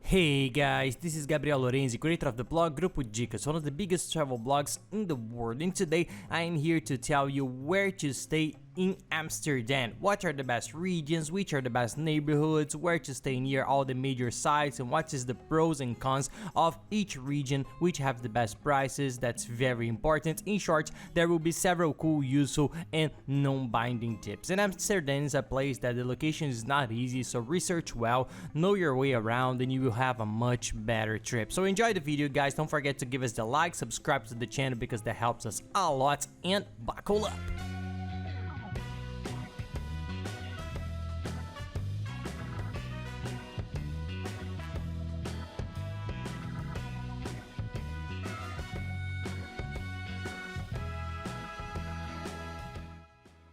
Hey guys, this is Gabriel Lorenzi, creator of the blog Grupo Dicas, one of the biggest travel blogs in the world, and today I am here to tell you where to stay in Amsterdam. What are the best regions, which are the best neighborhoods, where to stay near all the major sites, and what is the pros and cons of each region, which have the best prices. That's very important. In short, there will be several cool, useful, and non-binding tips. And Amsterdam is a place that the location is not easy, so research well, know your way around, and you will have a much better trip. So enjoy the video, guys. Don't forget to give us the like, subscribe to the channel because that helps us a lot, and buckle up.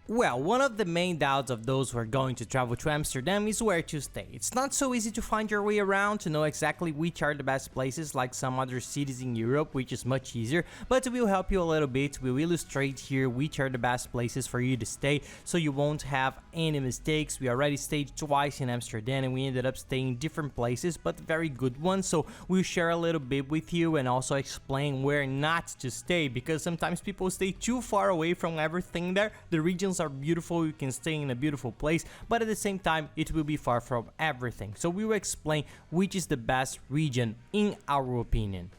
Well, one of the main doubts of those who are going to travel to Amsterdam is where to stay. It's not so easy to find your way around, to know exactly which are the best places like some other cities in Europe, which is much easier, but we'll help you a little bit. We'll illustrate here which are the best places for you to stay so you won't have any mistakes. We already stayed twice in Amsterdam and we ended up staying in different places, but very good ones, so we'll share a little bit with you and also explain where not to stay, because sometimes people stay too far away from everything there. The regions are beautiful, you can stay in a beautiful place, but at the same time it will be far from everything. So we will explain which is the best region in our opinion.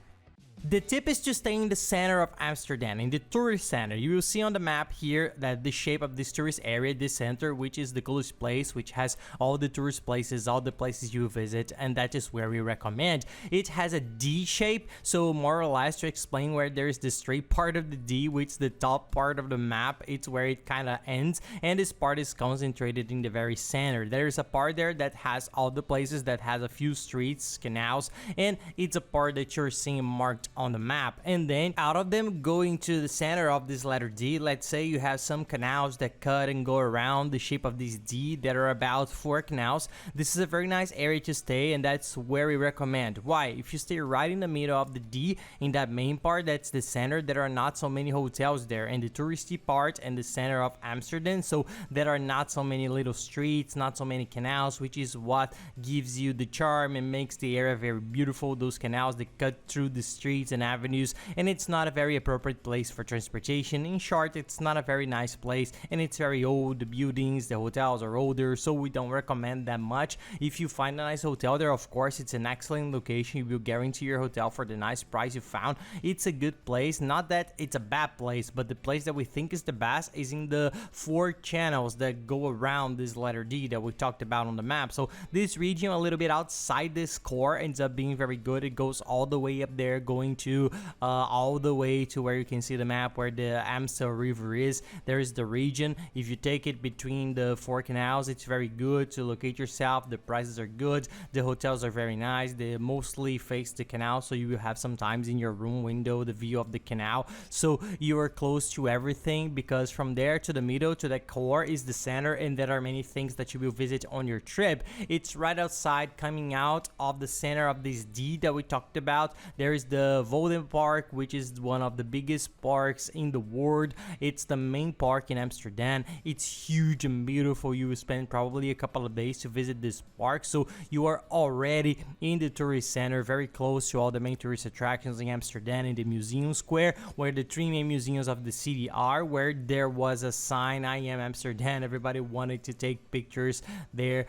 The tip is to stay in the center of Amsterdam, in the tourist center. You will see on the map here that the shape of this tourist area, this center, which is the coolest place, which has all the tourist places, all the places you visit, and that is where we recommend. It has a D shape, so more or less to explain where there is the straight part of the D, which is the top part of the map, it's where it kind of ends, and this part is concentrated in the very center. There is a part there that has all the places, that has a few streets, canals, and it's a part that you're seeing marked on the map. And then out of them, going to the center of this letter D, let's say you have some canals that cut and go around the shape of this D that are about 4 canals. This is a very nice area to stay, and that's where we recommend. Why? If you stay right in the middle of the D, in that main part, that's the center, there are not so many hotels there, and the touristy part and the center of Amsterdam, so there are not so many little streets, not so many canals, which is what gives you the charm and makes the area very beautiful. Those canals that cut through the streets and avenues, and it's not a very appropriate place for transportation. In short, it's not a very nice place, and it's very old. The buildings, the hotels are older, so we don't recommend that much. If you find a nice hotel there, of course it's an excellent location. You will guarantee your hotel for the nice price you found. It's a good place, not that it's a bad place, but the place that we think is the best is in the 4 channels that go around this letter D that we talked about on the map. So this region a little bit outside this core ends up being very good. It goes all the way up there, going to all the way to where you can see the map where the Amstel River is. There is the region. If you take it between the 4 canals, it's very good to locate yourself. The prices are good. The hotels are very nice. They mostly face the canal, so you will have sometimes in your room window the view of the canal, so you are close to everything, because from there to the middle to the core is the center, and there are many things that you will visit on your trip. It's right outside, coming out of the center of this D that we talked about. There is the Volden Park, which is one of the biggest parks in the world. It's the main park in Amsterdam. It's huge and beautiful. You will spend probably a couple of days to visit this park, so you are already in the tourist center, very close to all the main tourist attractions in Amsterdam, in the museum square, where the 3 main museums of the city are, where there was a sign, I am Amsterdam. Everybody wanted to take pictures there,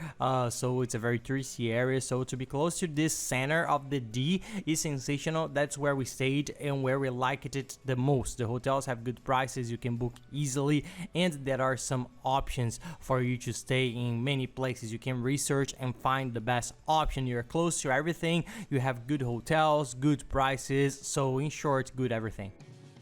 so it's a very touristy area. So to be close to this center of the D is sensational. That's where we stayed and where we liked it the most. The hotels have good prices, you can book easily, and there are some options for you to stay in many places. You can research and find the best option. You're close to everything, you have good hotels, good prices, so in short, good everything.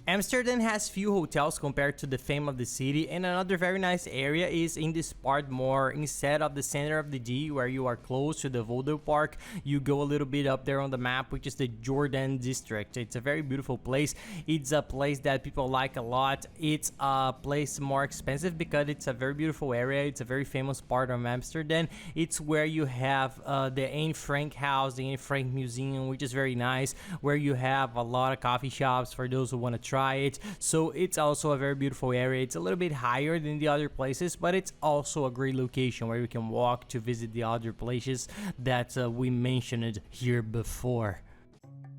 Amsterdam has few hotels compared to the fame of the city, and another very nice area is in this part more instead of the center of the D where you are close to the Voldo Park. You go a little bit up there on the map, which is the Jordan district. It's a very beautiful place. It's a place that people like a lot. It's a place more expensive because it's a very beautiful area. It's a very famous part of Amsterdam. It's where you have the Anne Frank house, the Anne Frank museum, which is very nice, where you have a lot of coffee shops for those who want to try it. So it's also a very beautiful area. It's a little bit higher than the other places, but it's also a great location where you can walk to visit the other places that we mentioned here before.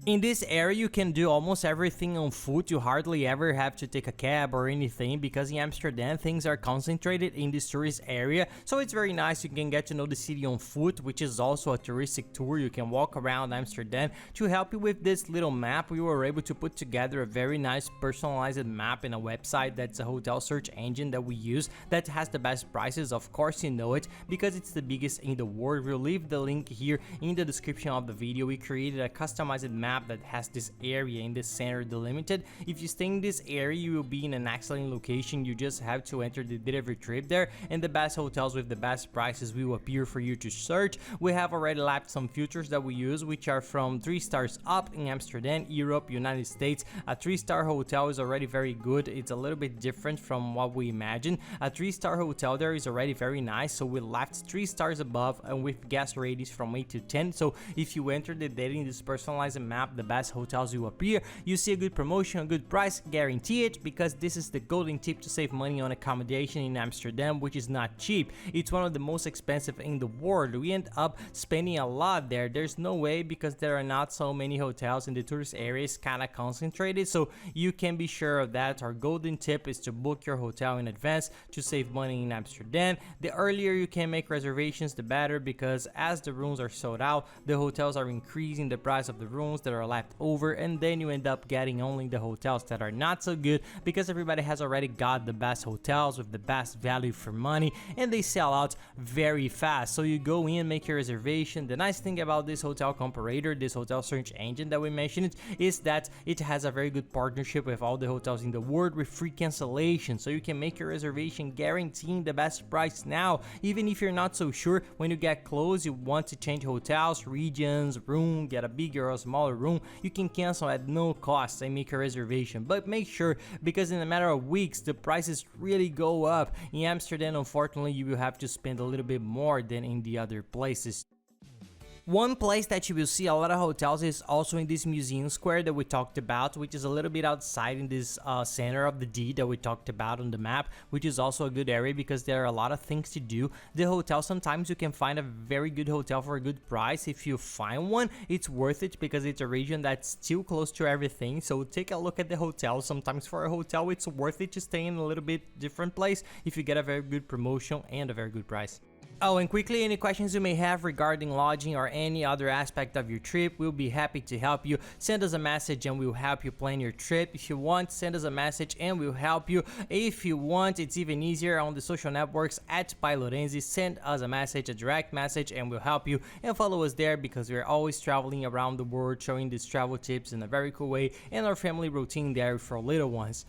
In this area, you can do almost everything on foot. You hardly ever have to take a cab or anything, because in Amsterdam, things are concentrated in this tourist area. So it's very nice. You can get to know the city on foot, which is also a touristic tour. You can walk around Amsterdam. To help you with this little map, we were able to put together a very nice personalized map in a website that's a hotel search engine that we use that has the best prices. Of course, you know it because it's the biggest in the world. We'll leave the link here in the description of the video. We created a customized map that has this area in the center delimited. If you stay in this area, you will be in an excellent location. You just have to enter the date of your trip there, and the best hotels with the best prices will appear for you to search. We have already left some filters that we use, which are from 3 stars up in Amsterdam, Europe, United States. A 3-star hotel is already very good. It's a little bit different from what we imagine. A 3-star hotel there is already very nice, so we left 3 stars above and with guest ratings from 8 to 10. So if you enter the data in this personalized map, the best hotels will appear. You see a good promotion, a good price, guarantee it, because this is the golden tip to save money on accommodation in Amsterdam, which is not cheap. It's one of the most expensive in the world. We end up spending a lot there. There's no way, because there are not so many hotels in the tourist areas, kind of concentrated, so you can be sure of that. Our golden tip is to book your hotel in advance to save money in Amsterdam. The earlier you can make reservations, the better, because as the rooms are sold out, the hotels are increasing the price of the rooms that are left over, and then you end up getting only the hotels that are not so good, because everybody has already got the best hotels with the best value for money, and they sell out very fast. So you go in, make your reservation. The nice thing about this hotel comparator, this hotel search engine that we mentioned, is that it has a very good partnership with all the hotels in the world with free cancellation, so you can make your reservation guaranteeing the best price now. Even if you're not so sure, when you get close, you want to change hotels, regions, room, get a bigger or smaller room, you can cancel at no cost and make a reservation. But make sure, because in a matter of weeks the prices really go up. In Amsterdam, unfortunately, you will have to spend a little bit more than in the other places. One place that you will see a lot of hotels is also in this museum square that we talked about, which is a little bit outside in this center of the D that we talked about on the map, which is also a good area because there are a lot of things to do. The hotel, sometimes you can find a very good hotel for a good price. If you find one, it's worth it because it's a region that's still close to everything. So take a look at the hotel. Sometimes for a hotel, it's worth it to stay in a little bit different place if you get a very good promotion and a very good price. Oh, and quickly, any questions you may have regarding lodging or any other aspect of your trip, we'll be happy to help you. Send us a message and we'll help you plan your trip. If you want, send us a message and we'll help you. If you want, it's even easier on the social networks at Lorenzi. Send us a message, a direct message, and we'll help you. And follow us there because we're always traveling around the world, showing these travel tips in a very cool way, and our family routine there for little ones.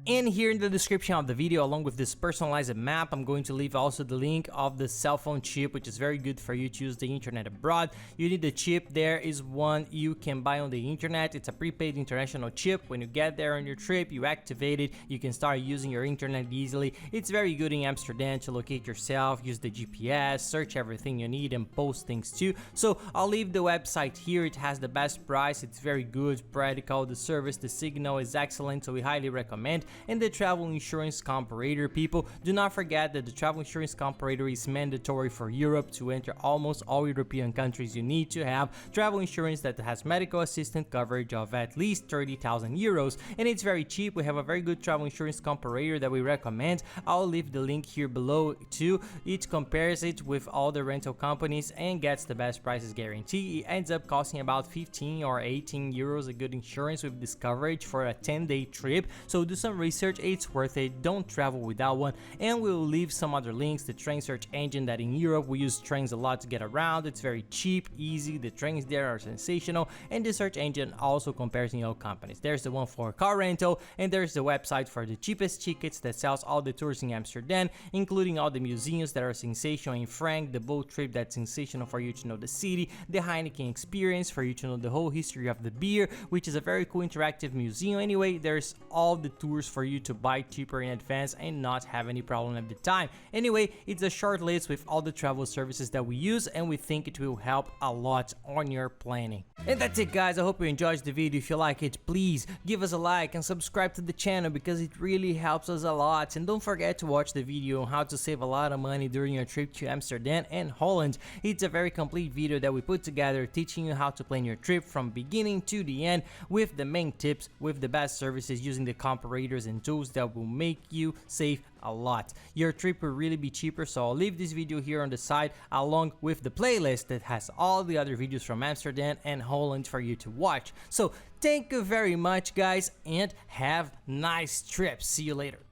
And here in the description of the video, along with this personalized map, I'm going to leave also the link of the cell phone chip, which is very good for you to use the internet abroad. You need the chip. There is one you can buy on the internet. It's a prepaid international chip. When you get there on your trip, you activate it. You can start using your internet easily. It's very good in Amsterdam to locate yourself, use the GPS, search everything you need, and post things too. So I'll leave the website here. It has the best price. It's very good, practical. The service, the signal is excellent, so we highly recommend. And the travel insurance comparator, people, do not forget that the travel insurance comparator is mandatory for Europe. To enter almost all European countries, you need to have travel insurance that has medical assistant coverage of at least 30,000 euros, and it's very cheap. We have a very good travel insurance comparator that we recommend. I'll leave the link here below too. It compares it with all the rental companies and gets the best prices guarantee. It ends up costing about 15 or 18 euros a good insurance with this coverage for a 10-day trip. So do some research, it's worth it. Don't travel without one. And we'll leave some other links. The train search engine, that in Europe we use trains a lot to get around. It's very cheap, easy. The trains there are sensational, and the search engine also compares in all companies. There's the one for car rental, and there's the website for the cheapest tickets that sells all the tours in Amsterdam, including all the museums that are sensational in Frank, the boat trip that's sensational for you to know the city, the Heineken experience for you to know the whole history of the beer, which is a very cool interactive museum. Anyway, there's all the tours for you to buy cheaper in advance and not have any problem at the time. Anyway, it's a short list with all the travel services that we use, and we think it will help a lot on your planning. And that's it, guys. I hope you enjoyed the video. If you like it, please give us a like and subscribe to the channel because it really helps us a lot. And don't forget to watch the video on how to save a lot of money during your trip to Amsterdam and Holland. It's a very complete video that we put together teaching you how to plan your trip from beginning to the end with the main tips, with the best services, using the comparators and tools that will make you save a lot. Your trip will really be cheaper, so I'll leave this video here on the side along with the playlist that has all the other videos from Amsterdam and Holland for you to watch. So thank you very much, guys, and have nice trips. See you later.